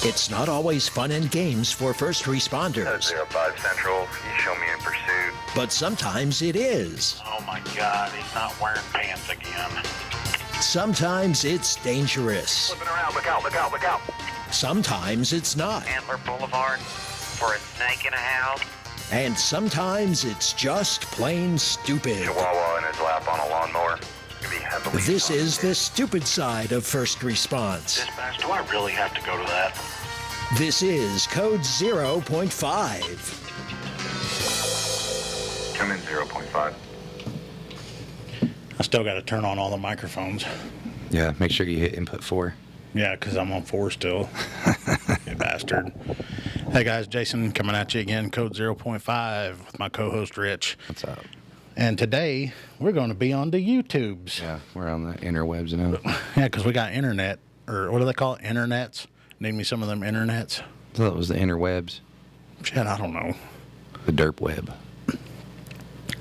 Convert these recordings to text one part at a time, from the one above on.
It's not always fun and games for first responders. 05 Central, you show me in pursuit. But sometimes it is. Oh my God, he's not wearing pants again. Sometimes it's dangerous. Flipping around, look out, look out, look out. Sometimes it's not. Antler Boulevard for a snake in a house. And sometimes it's just plain stupid. Chihuahua in his lap on a lawnmower. Can be heavily This is intoxicated. the stupid side of first response. Dispatch, do I really have to go to that? This is Code 0.5. Come in 0.5. I still got to turn on all the microphones. Yeah, make sure you hit input 4. Yeah, because I'm on 4 still. You bastard. Hey guys, Jason coming at you again, Code 0.5 with my co-host Rich. What's up? And today we're going to be on the YouTubes. Yeah, we're on the interwebs now. Yeah, because we got internet, or what do they call it? Internets? Name me some of them internets. I thought it was the interwebs, Shit, I don't know. the derp web.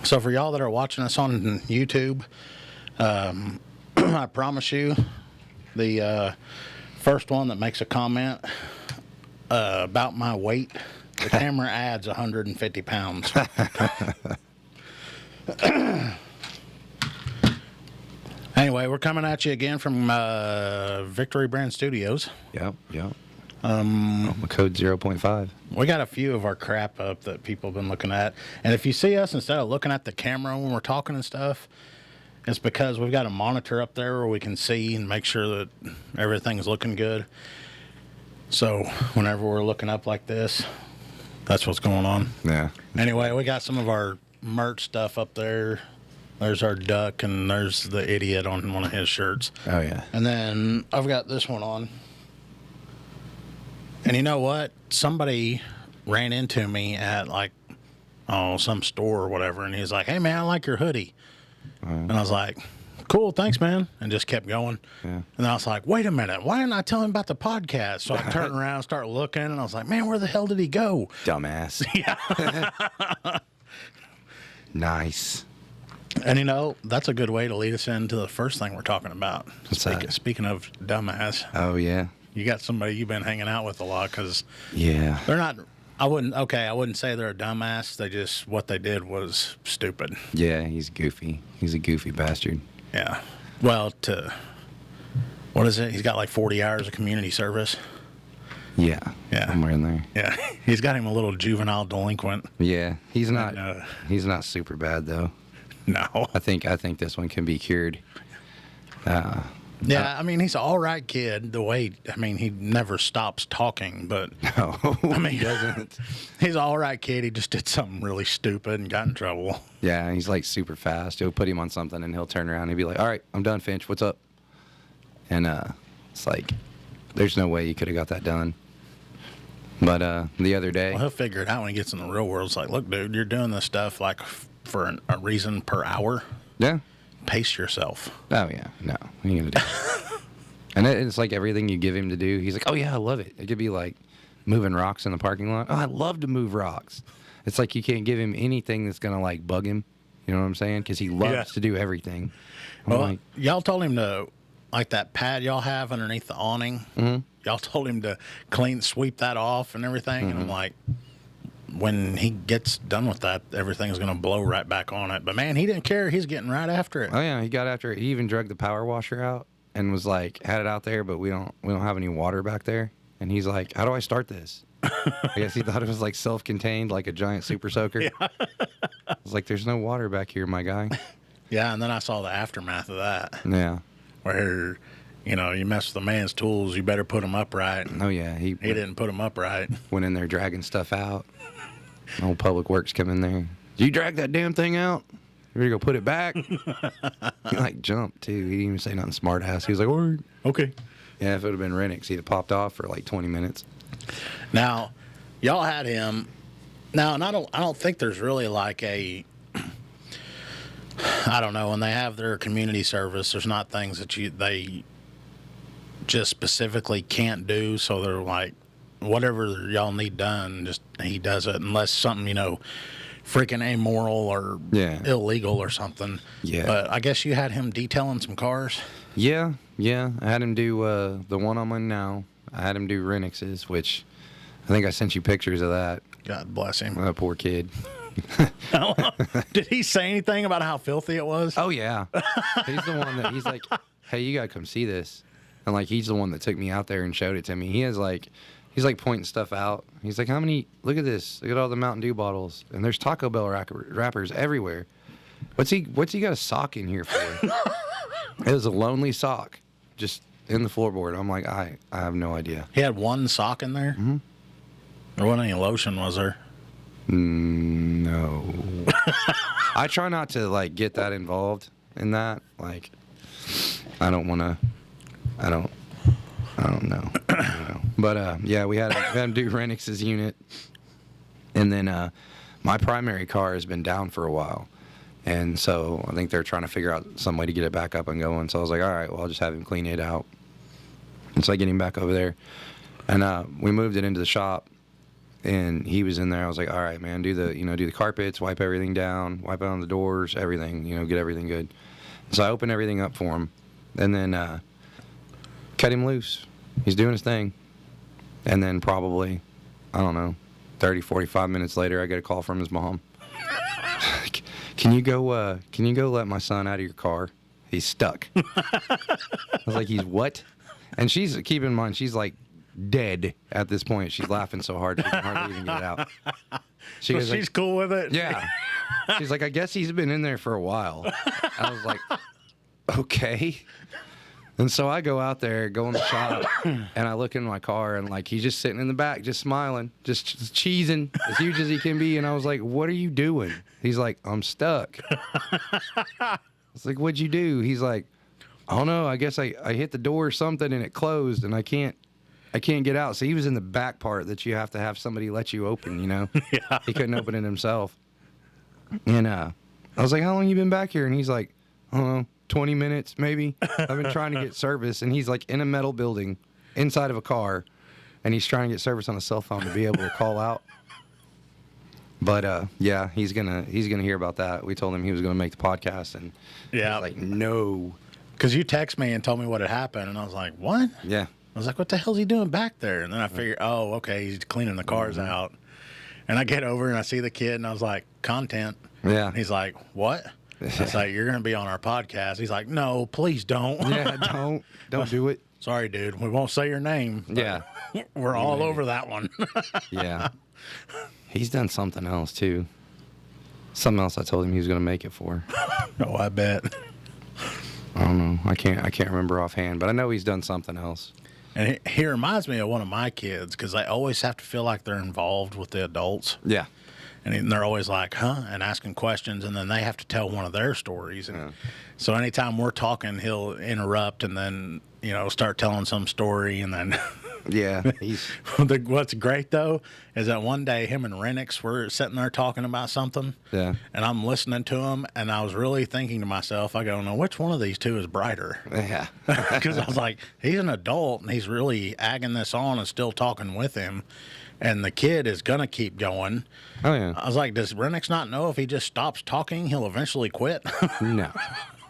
So for y'all that are watching us on YouTube, I promise you, the first one that makes a comment about my weight, the camera adds 150 pounds. Anyway, we're coming at you again from Victory Brand Studios. Yep. Code 0.5. We got a few of our crap up that people have been looking at. And if you see us, instead of looking at the camera when we're talking and stuff, it's because we've got a monitor up there where we can see and make sure that everything's looking good. So whenever we're looking up like this, that's what's going on. Yeah. Anyway, we got some of our merch stuff up there. There's our duck, and there's the idiot on one of his shirts. Oh, yeah. And then I've got this one on. And you know what? Somebody ran into me at some store or whatever, and he's like, "Hey man, I like your hoodie." And I was like, "Cool, thanks man," and just kept going. Yeah. And then I was like, "Wait a minute, why didn't I tell him about the podcast?" So I turned around, start looking, and I was like, "Man, where the hell did he go?" Dumbass. Yeah. Nice. And you know, that's a good way to lead us into the first thing we're talking about. What's that? Speaking of dumbass, Oh, yeah. you got somebody you've been hanging out with a lot because Yeah. they're not. I wouldn't say they're a dumbass. They just, what they did was stupid. Yeah, he's goofy. He's a goofy bastard. Yeah. Well, what is it? He's got like 40 hours of community service. Yeah. Yeah. Somewhere in there. Yeah. He's got him a little juvenile delinquent. Yeah. He's not And, he's not super bad though. No. I think this one can be cured. Yeah, I mean, he's an all right kid. He never stops talking, but No, I mean, he doesn't. He's an all right kid. He just did something really stupid and got in trouble. Yeah, he's like super fast. You'll put him on something and he'll turn around and he'll be like, "All right, I'm done, Finch. What's up?" And it's like, there's no way you could have got that done. But the other day, Well, he'll figure it out when he gets in the real world. It's like, look, dude, you're doing this stuff like for a reason per hour. yeah. Pace yourself. Oh yeah, no, he ain't gonna do it. And it's like everything you give him to do, he's like, "Oh yeah, I love it." It could be like moving rocks in the parking lot. "Oh, I love to move rocks." It's like you can't give him anything that's gonna like bug him. You know what I'm saying? Because he loves Yeah. to do everything. I'm Well, like, y'all told him to, like that pad y'all have underneath the awning. Mm-hmm. Y'all told him to sweep that off and everything. And I'm like, when he gets done with that, everything's going to blow right back on it. But man, he didn't care. He's getting right after it. oh yeah, he got after it. He even drug the power washer out and was like, had it out there, but we don't have any water back there. And he's like, "How do I start this?" I guess he thought it was like self-contained, like a giant super soaker. Yeah. I was like, "There's no water back here, my guy." Yeah, and then I saw the aftermath of that, Yeah. where, you mess with a man's tools, you better put them upright. Oh yeah, he Didn't put them upright. went in there dragging stuff out. Old Public Works come in there. "Did you drag that damn thing out? You ready to go put it back?" He like jumped too. He didn't even say nothing smart ass. He was like, "All right." Okay. Yeah, if it would have been Renix, he'd have popped off for like 20 minutes. Now, y'all had him. Now, and I don't think there's really like a. I don't know. When they have their community service, there's not things that they just specifically can't do. So they're like, whatever y'all need done, just he does it, unless something freaking amoral or illegal or something. Yeah. But I guess you had him detailing some cars. Yeah. I had him do the one I'm in now. I had him do Renix's, which I think I sent you pictures of that. God bless him. Poor kid. Did he say anything about how filthy it was? Oh yeah, he's the one that he's like, hey, you gotta come see this, and like he's the one that took me out there and showed it to me. He's like pointing stuff out. He's like, how many? Look at this. Look at all the Mountain Dew bottles, and there's Taco Bell wrappers everywhere. What's he got a sock in here for? It was a lonely sock, just in the floorboard. I'm like, I have no idea. He had one sock in there. Mm-hmm. There wasn't any lotion, was there? No. I try not to like get that involved in that. Like, I don't know. But yeah, we had him do Renix's unit, and then my primary car has been down for a while, and so I think they're trying to figure out some way to get it back up and going. So I was like, all right, well, I'll just have him clean it out. And so I get him back over there, and we moved it into the shop. And he was in there. I was like, all right, man, do the carpets, wipe everything down, wipe out the doors, everything, get everything good. So I opened everything up for him, and then cut him loose. He's doing his thing. And then probably, I don't know, 30, 45 minutes later, I get a call from his mom. Can you go let my son out of your car? He's stuck. I was like, he's what? And keep in mind, she's like, dead at this point. She's laughing so hard she can hardly even get it out. She's like, cool with it? Yeah. She's like, I guess he's been in there for a while. I was like, okay. And so I go out there, go in the shop, and I look in my car, and like he's just sitting in the back, just smiling, just cheesing, as huge as he can be. And I was like, what are you doing? He's like, I'm stuck. I was like, what'd you do? He's like, I don't know. I guess I hit the door or something, and it closed, and I can't get out. So he was in the back part that you have to have somebody let you open, Yeah. He couldn't open it himself. And I was like, how long you been back here? And he's like, I don't know, 20 minutes maybe. I've been trying to get service. And he's like in a metal building inside of a car, and he's trying to get service on a cell phone to be able to call out. But yeah, he's gonna hear about that. We told him he was gonna make the podcast, and yeah, he's like, no. Because you text me and told me what had happened, and I was like, what? Yeah. I was like, what the hell's he doing back there? And then I figured, oh, okay, he's cleaning the cars out. And I get over and I see the kid, and I was like, content. Yeah. And he's like, what? I was like, you're going to be on our podcast. He's like, no, please don't. Yeah, don't do it. Sorry, dude. We won't say your name. Yeah. We're all over that one. Yeah. He's done something else, too. Something else I told him he was going to make it for. Oh, I bet. I don't know. I can't remember offhand, but I know he's done something else. And he reminds me of one of my kids, because they always have to feel like they're involved with the adults. Yeah. And they're always like, huh? And asking questions, and then they have to tell one of their stories. And so anytime we're talking, he'll interrupt and then, start telling some story. And then yeah, what's great, though, is that one day him and Renix were sitting there talking about something. Yeah. And I'm listening to him, and I was really thinking to myself, I go, no, which one of these two is brighter? Yeah. Because I was like, he's an adult, and he's really agging this on and still talking with him. And the kid is going to keep going. Oh, yeah. I was like, does Renix not know if he just stops talking, he'll eventually quit? No.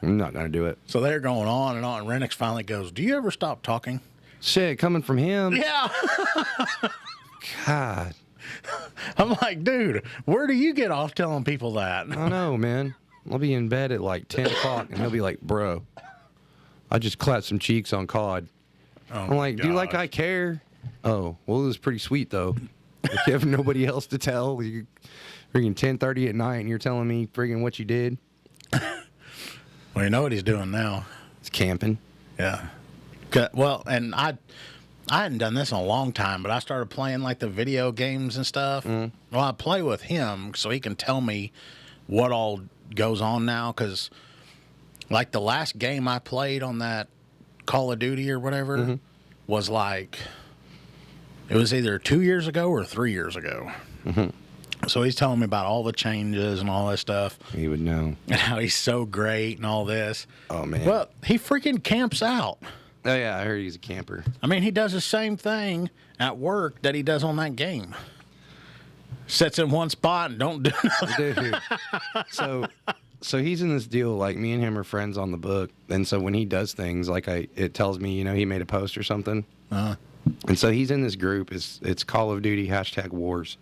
I'm not going to do it. So they're going on, and Renix finally goes, do you ever stop talking? Shit, coming from him. Yeah. God. I'm like, dude, where do you get off telling people that? I don't know, man. I'll be in bed at like 10 o'clock, and he'll be like, bro, I just clapped some cheeks on COD. Oh, I'm like, do you like I care? Oh, well, it was pretty sweet, though. If you have nobody else to tell, you freaking 10:30 at night, and you're telling me freaking what you did. Well, you know what he's doing now. It's camping. Yeah. Well, and I hadn't done this in a long time, but I started playing like the video games and stuff. Well, I play with him so he can tell me what all goes on now. Because like the last game I played on that Call of Duty or whatever was like, it was either 2 years ago or 3 years ago. So he's telling me about all the changes and all that stuff. He would know. And how he's so great and all this. Oh, man. Well, he freaking camps out. Oh, yeah, I heard he's a camper. I mean, he does the same thing at work that he does on that game. Sits in one spot and don't do nothing. Dude. So he's in this deal, like me and him are friends on the book. And so when he does things, like it tells me, he made a post or something. And so he's in this group. It's Call of Duty #wars.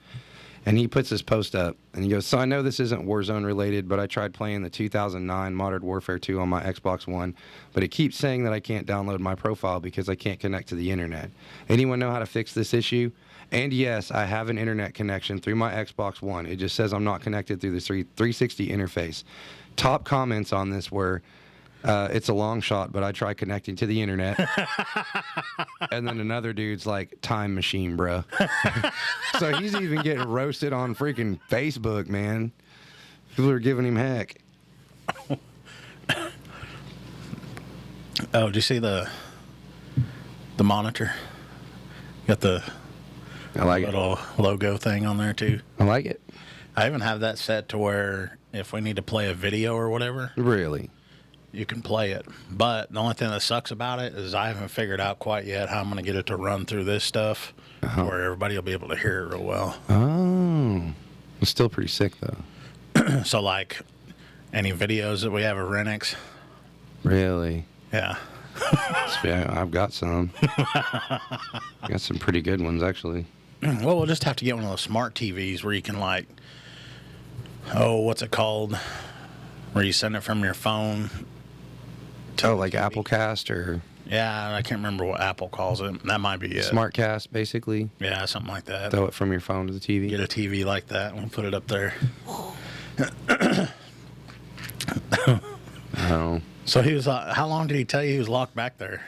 And he puts this post up, and he goes, so I know this isn't Warzone related, but I tried playing the 2009 Modern Warfare 2 on my Xbox One, but it keeps saying that I can't download my profile because I can't connect to the internet. Anyone know how to fix this issue? And yes, I have an internet connection through my Xbox One. It just says I'm not connected through the 360 interface. Top comments on this were, it's a long shot, but I try connecting to the internet. And then another dude's like, time machine, bro. So he's even getting roasted on freaking Facebook, man. People are giving him heck. Oh, did you see the monitor? Got the I like little logo thing on there too. I like it. I even have that set to where if we need to play a video or whatever, Really? you can play it. But the only thing that sucks about it is I haven't figured out quite yet how I'm going to get it to run through this stuff where everybody will be able to hear it real well. Oh. It's still pretty sick, though. So, like, any videos that we have of Renix, Really? yeah. Yeah, I've got some. Got some pretty good ones, actually. Well, we'll just have to get one of those smart TVs where you can, like, what's it called? Where you send it from your phone. Oh, like Applecast or Yeah, I can't remember what Apple calls it. That might be it. SmartCast, basically. Yeah, something like that. Throw it from your phone to the TV. Get a TV like that and we'll put it up there. Oh. So he was. How long did he tell you he was locked back there?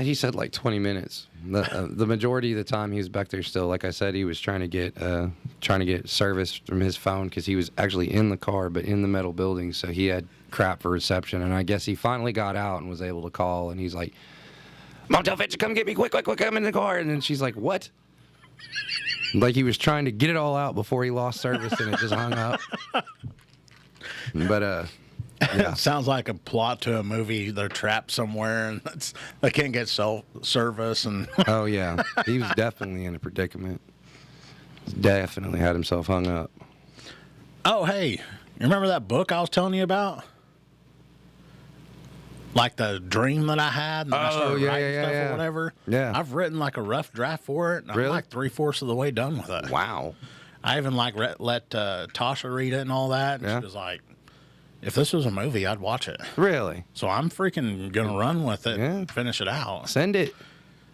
He said like 20 minutes. The majority of the time he was back there still. Like I said, he was trying to get service from his phone because he was actually in the car, but in the metal building, so he had crap for reception. And I guess he finally got out and was able to call. And he's like, "Mom, tell Fitch to come get me quick! I'm in the car!" And then she's like, "What?" Like he was trying to get it all out before he lost service, and it just hung up. But yeah. Sounds like a plot to a movie. They're trapped somewhere and they can't get service. And Oh yeah, he was definitely in a predicament. Definitely had himself hung up. oh, hey, you remember that book I was telling you about? Like the dream that I had, and I started writing stuff or whatever. Yeah. I've written like a rough draft for it, and Really? I'm like 3/4 of the way done with it. Wow. I even like let Tasha read it and all that, and Yeah. she was like, "If this was a movie, I'd watch it." Really? So I'm freaking gonna run with it, Yeah. and finish it out. Send it.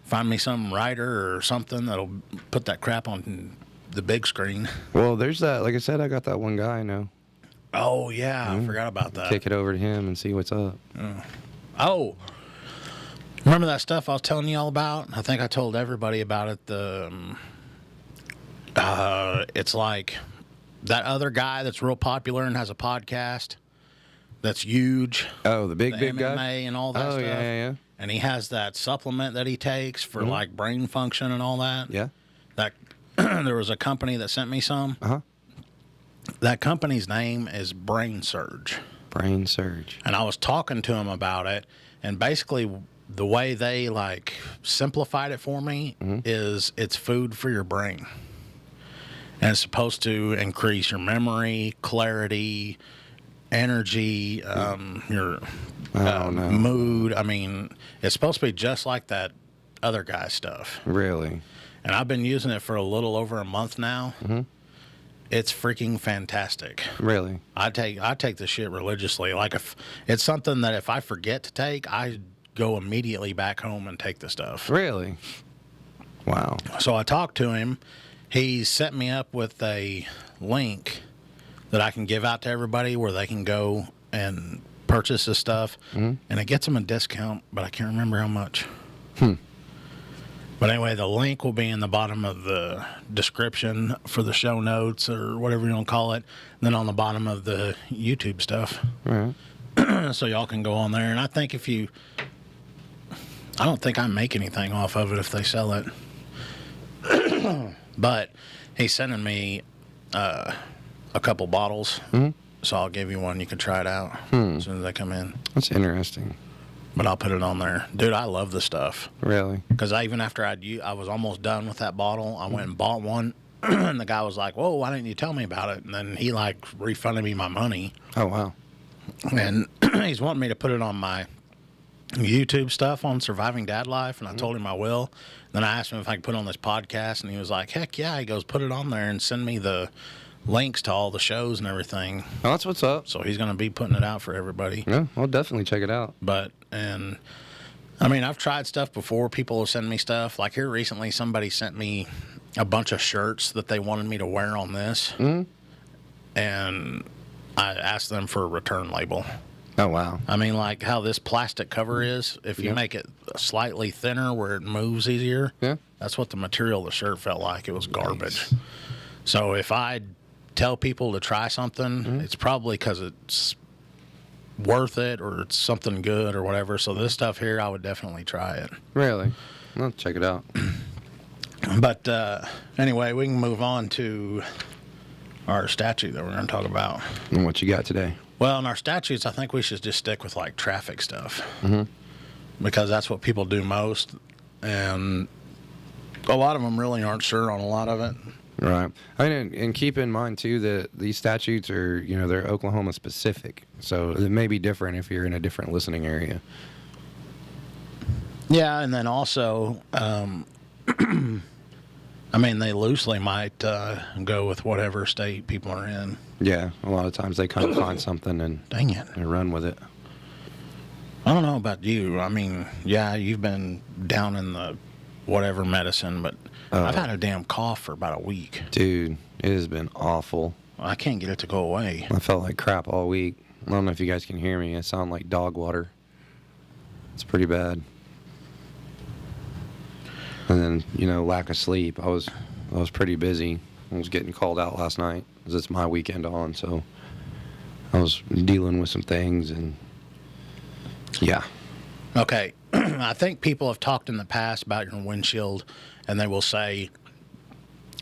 Find me some writer or something that'll put that crap on the big screen. Well, there's that. Like I said, I got that one guy I know. Oh yeah, I forgot about that. Kick it over to him and see what's up. Oh, remember that stuff I was telling you all about? I think I told everybody about it. It's like that other guy that's real popular and has a podcast that's huge. Oh, the big MMA guy. and all that Oh stuff. yeah. And he has that supplement that he takes for like brain function and all that. Yeah. That there was a company that sent me some. Uh huh. That company's name is Brain Surge. Brain surge. And I was talking to him about it, and basically the way they like simplified it for me is it's food for your brain. And it's supposed to increase your memory, clarity, energy, your mood. I mean, it's supposed to be just like that other guy's stuff. Really? And I've been using it for a little over a month now. It's freaking fantastic. Really? I take this shit religiously. Like if it's something that if I forget to take, I go immediately back home and take the stuff. Really? Wow. So I talked to him. He set me up with a link that I can give out to everybody where they can go and purchase this stuff. And it gets them a discount, but I can't remember how much. But anyway, the link will be in the bottom of the description for the show notes or whatever you want to call it. And then on the bottom of the YouTube stuff. All right. So y'all can go on there. And I think I don't think I make anything off of it if they sell it. But he's sending me a couple bottles. So I'll give you one. You can try it out as soon as they come in. That's interesting. But I'll put it on there. Dude, I love the stuff. Really? Because even after I was almost done with that bottle, I went and bought one. And the guy was like, "Whoa, why didn't you tell me about it?" And then he like refunded me my money. Oh wow. And he's wanting me to put it on my YouTube stuff on surviving dad life, and I told him I will. Then I asked him if I could put on this podcast, and he was like, heck yeah. He goes, put it on there and send me the links to all the shows and everything. Oh, that's what's up. So he's going to be putting it out for everybody. Yeah, I'll definitely check it out. I mean, I've tried stuff before. People will send me stuff. Like here recently, somebody sent me a bunch of shirts that they wanted me to wear on this. Mm-hmm. And I asked them for a return label. Oh, wow. I mean, like how this plastic cover is, if you make it slightly thinner where it moves easier, that's what the material of the shirt felt like. It was garbage. Nice. So if I tell people to try something, it's probably because it's worth it or it's something good or whatever. So this stuff here, I would definitely try it. Really? I'll check it out. But anyway, we can move on to our statute that we're going to talk about. And what you got today? Well, in our statutes, I think we should just stick with like traffic stuff because that's what people do most, and a lot of them really aren't sure on a lot of it. Right. I mean, and keep in mind too that these statutes are, they're Oklahoma specific, so it may be different if you're in a different listening area. Yeah, and then also, I mean, they loosely might go with whatever state people are in. Yeah, a lot of times they kind of find something and dang it, and run with it. I don't know about you. I mean, yeah, you've been down in the whatever medicine, but I've had a damn cough for about a week. Dude, it has been awful. I can't get it to go away. I felt like crap all week. I don't know if you guys can hear me. I sound like dog water. It's pretty bad. And then, lack of sleep. I was pretty busy. I was getting called out last night because it's my weekend on, so I was dealing with some things, and yeah. Okay. I think people have talked in the past about your windshield, and they will say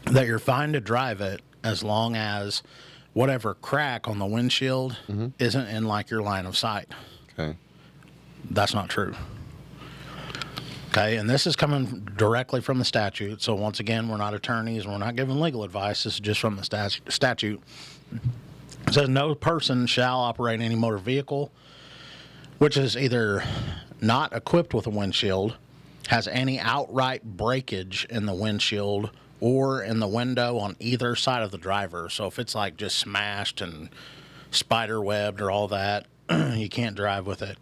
that you're fine to drive it as long as whatever crack on the windshield isn't in like your line of sight. Okay. That's not true. Okay, and this is coming directly from the statute. So once again, we're not attorneys. We're not giving legal advice. This is just from the statute. It says no person shall operate any motor vehicle which is either not equipped with a windshield, has any outright breakage in the windshield or in the window on either side of the driver. So if it's like just smashed and spider webbed or all that, you can't drive with it.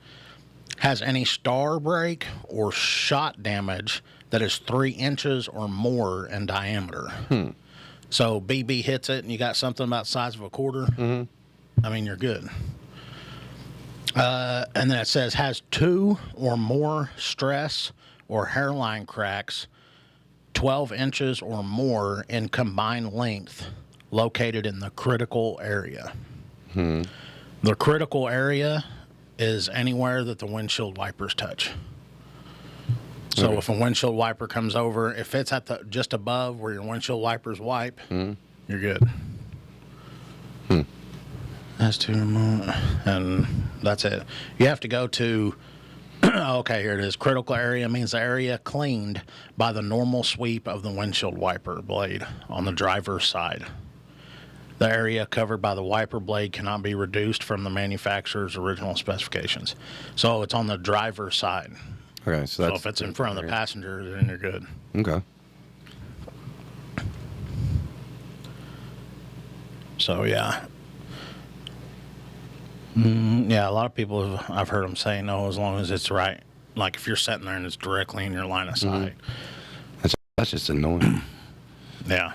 Has any star break or shot damage that is 3 inches or more in diameter. So BB hits it and you got something about the size of a quarter. I mean, you're good. And then it says has 2 or more stress or hairline cracks 12 inches or more in combined length located in the critical area. The critical area is anywhere that the windshield wipers touch. So if a windshield wiper comes over, if it's at the just above where your windshield wipers wipe, you're good. That's 2 or more, and that's it. You have to go to, okay, here it is. Critical area means the area cleaned by the normal sweep of the windshield wiper blade on the driver's side. The area covered by the wiper blade cannot be reduced from the manufacturer's original specifications. So it's on the driver's side. Okay, so if it's in front of the passenger, then you're good. Okay. So, yeah. Yeah, a lot of people, I've heard them say no as long as it's right. Like if you're sitting there and it's directly in your line of sight. That's just annoying. Yeah.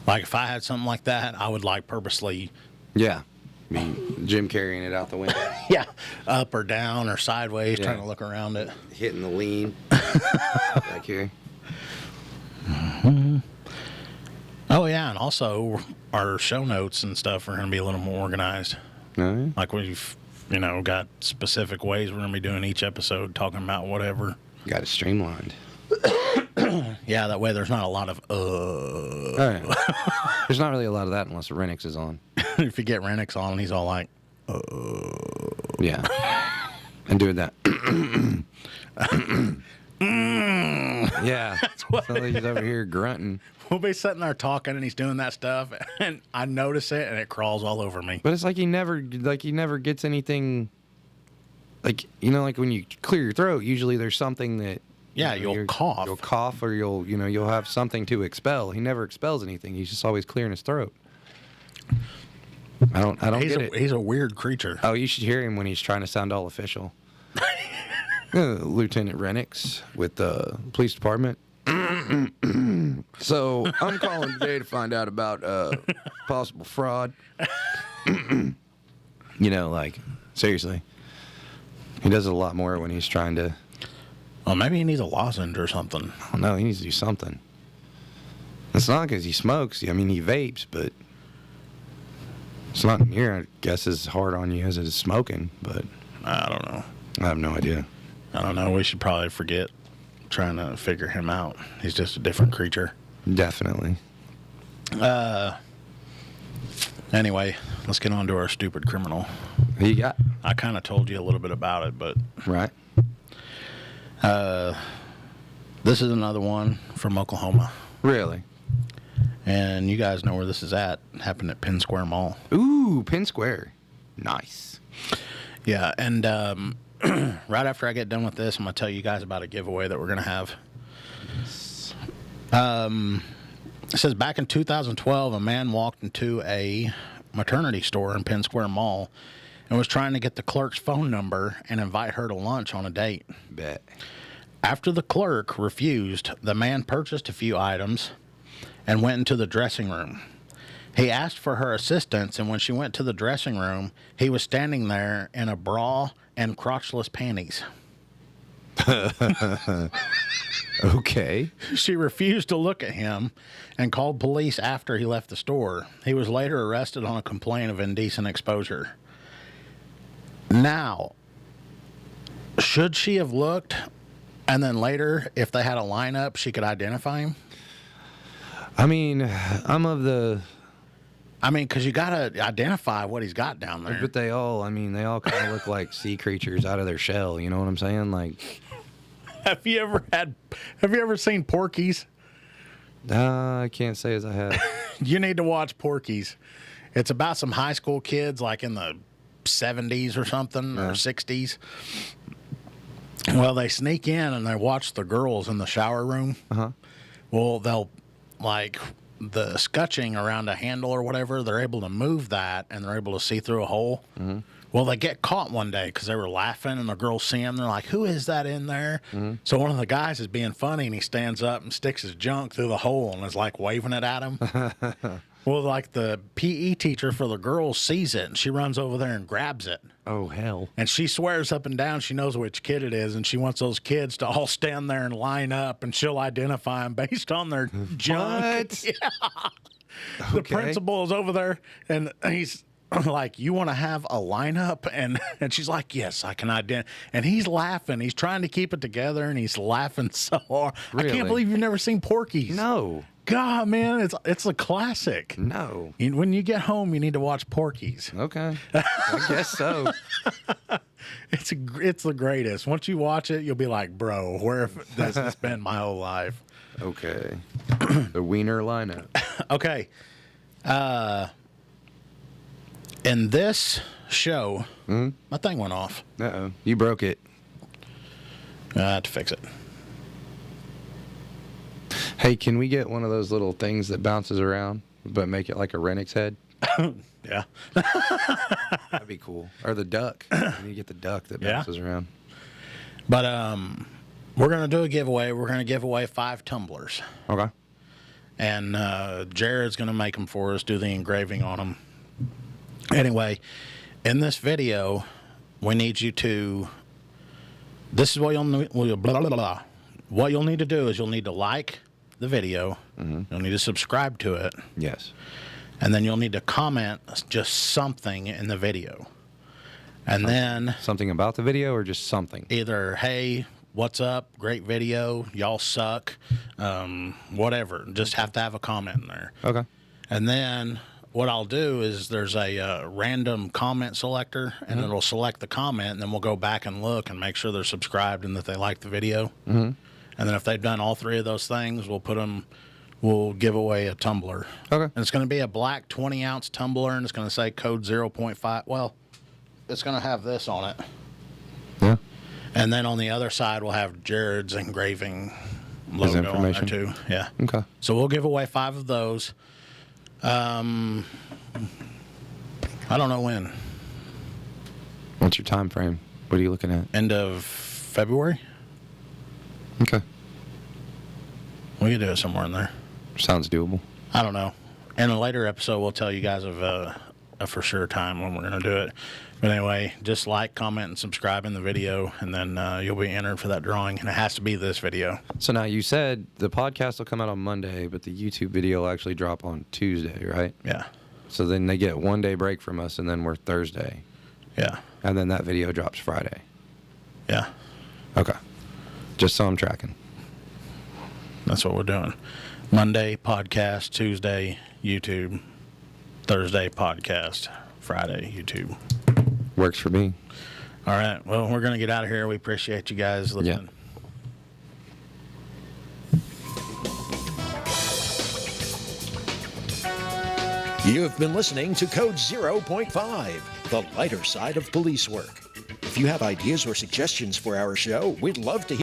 Like if I had something like that, I would like purposely. Yeah. I mean, Jim carrying it out the window. Yeah. Up or down or sideways, trying to look around it. Hitting the lean. Back here. Oh, yeah. And also our show notes and stuff are going to be a little more organized. Like we've, got specific ways we're going to be doing each episode, talking about whatever. Got it streamlined. Yeah, that way there's not a lot of Oh, yeah. There's not really a lot of that unless Renix is on. If you get Renix on, he's all like, Yeah. And doing that. Yeah. That's what so he's over here grunting. We'll be sitting there talking and he's doing that stuff and I notice it and it crawls all over me. But it's like he never gets anything like, you know, like when you clear your throat, usually there's something that. Yeah, you know, you'll cough. You'll cough, or you'll have something to expel. He never expels anything. He's just always clearing his throat. I don't get it. He's a weird creature. Oh, you should hear him when he's trying to sound all official. Lieutenant Renix with the police department. So I'm calling today to find out about possible fraud. You know, like, seriously. He does it a lot more when he's trying to. Well, maybe he needs a lozenge or something. Oh, no, he needs to do something. It's not because he smokes. I mean, he vapes, but it's not near, I guess, as hard on you as it is smoking. But I don't know. I have no idea. I don't know. We should probably forget trying to figure him out. He's just a different creature. Definitely. Anyway, let's get on to our stupid criminal. Who you got? I kind of told you a little bit about it, but Right. this is another one from Oklahoma. Really? And you guys know where this is at. It happened at Penn Square Mall. Ooh, Penn Square. Nice. Yeah, and right after I get done with this, I'm going to tell you guys about a giveaway that we're going to have. It says, back in 2012, a man walked into a maternity store in Penn Square Mall and was trying to get the clerk's phone number and invite her to lunch on a date. Bet. After the clerk refused, the man purchased a few items and went into the dressing room. He asked for her assistance, and when she went to the dressing room, he was standing there in a bra and crotchless panties. Okay. She refused to look at him and called police after he left the store. He was later arrested on a complaint of indecent exposure. Now, should she have looked, and then later, if they had a lineup, she could identify him? I mean, I'm of the... because you got to identify what he's got down there. But they all kind of look like sea creatures out of their shell. You know what I'm saying? Like... Have you ever seen Porkies? I can't say as I have. You need to watch Porkies. It's about some high school kids, like in the 70s or something, or 60s. Well, they sneak in and they watch the girls in the shower room. Uh-huh. Well, they'll, like, the scutching around a handle or whatever, they're able to move that and they're able to see through a hole. Mm-hmm. Well, they get caught one day because they were laughing and the girls see them. They're like, who is that in there? Mm-hmm. So one of the guys is being funny and he stands up and sticks his junk through the hole and is like waving it at him. Well, like the PE teacher for the girls sees it and she runs over there and grabs it. Oh, hell. And she swears up and down she knows which kid it is, and she wants those kids to all stand there and line up, and she'll identify them based on their junk. What? Yeah. Okay. The principal is over there, and he's like, you want to have a lineup? And she's like, yes, I can identify. And he's laughing. He's trying to keep it together, and he's laughing so hard. Really? I can't believe you've never seen Porkies. No. God, man, it's a classic. No. When you get home, you need to watch Porkies. Okay. I guess so. It's the greatest. Once you watch it, you'll be like, bro, where have this been my whole life? Okay. The wiener lineup. Okay. In this show, my thing went off. Uh-oh. You broke it. I had to fix it. Hey, can we get one of those little things that bounces around, but make it like a Renix head? Yeah. That'd be cool. Or the duck. You get the duck that bounces around. But we're going to do a giveaway. We're going to give away 5 tumblers. Okay. And Jared's going to make them for us, do the engraving on them. Anyway, in this video, we need you to... This is what you'll need... Blah, blah, blah. What you'll need to do is you'll need to like the video. Mm-hmm. You'll need to subscribe to it. Yes. And then you'll need to comment just something in the video. And then... Something about the video or just something? Either, hey, what's up? Great video. Y'all suck. Whatever. Just have to have a comment in there. Okay. And then what I'll do is there's a random comment selector, and it'll select the comment, and then we'll go back and look and make sure they're subscribed and that they like the video. Mm-hmm. And then if they've done all 3 of those things, we'll give away a tumbler. Okay. And it's going to be a black 20-ounce tumbler, and it's going to say code 0.5. Well, it's going to have this on it. Yeah. And then on the other side, we'll have Jared's engraving logo on there information. too. Yeah. Okay. So we'll give away 5 of those. I don't know when. What's your time frame? What are you looking at? End of February? Okay. We could do it somewhere in there. Sounds doable. I don't know. In a later episode, we'll tell you guys of a for sure time when we're going to do it. But anyway, just like, comment, and subscribe in the video, and then you'll be entered for that drawing. And it has to be this video. So now you said the podcast will come out on Monday, but the YouTube video will actually drop on Tuesday, right? Yeah. So then they get 1 day break from us, and then we're Thursday. Yeah. And then that video drops Friday. Yeah. Okay. Just so I'm tracking. That's what we're doing. Monday, podcast. Tuesday, YouTube. Thursday, podcast. Friday, YouTube. Works for me. All right. Well, we're going to get out of here. We appreciate you guys listening. You have been listening to Code 0.5, the lighter side of police work. If you have ideas or suggestions for our show, we'd love to hear.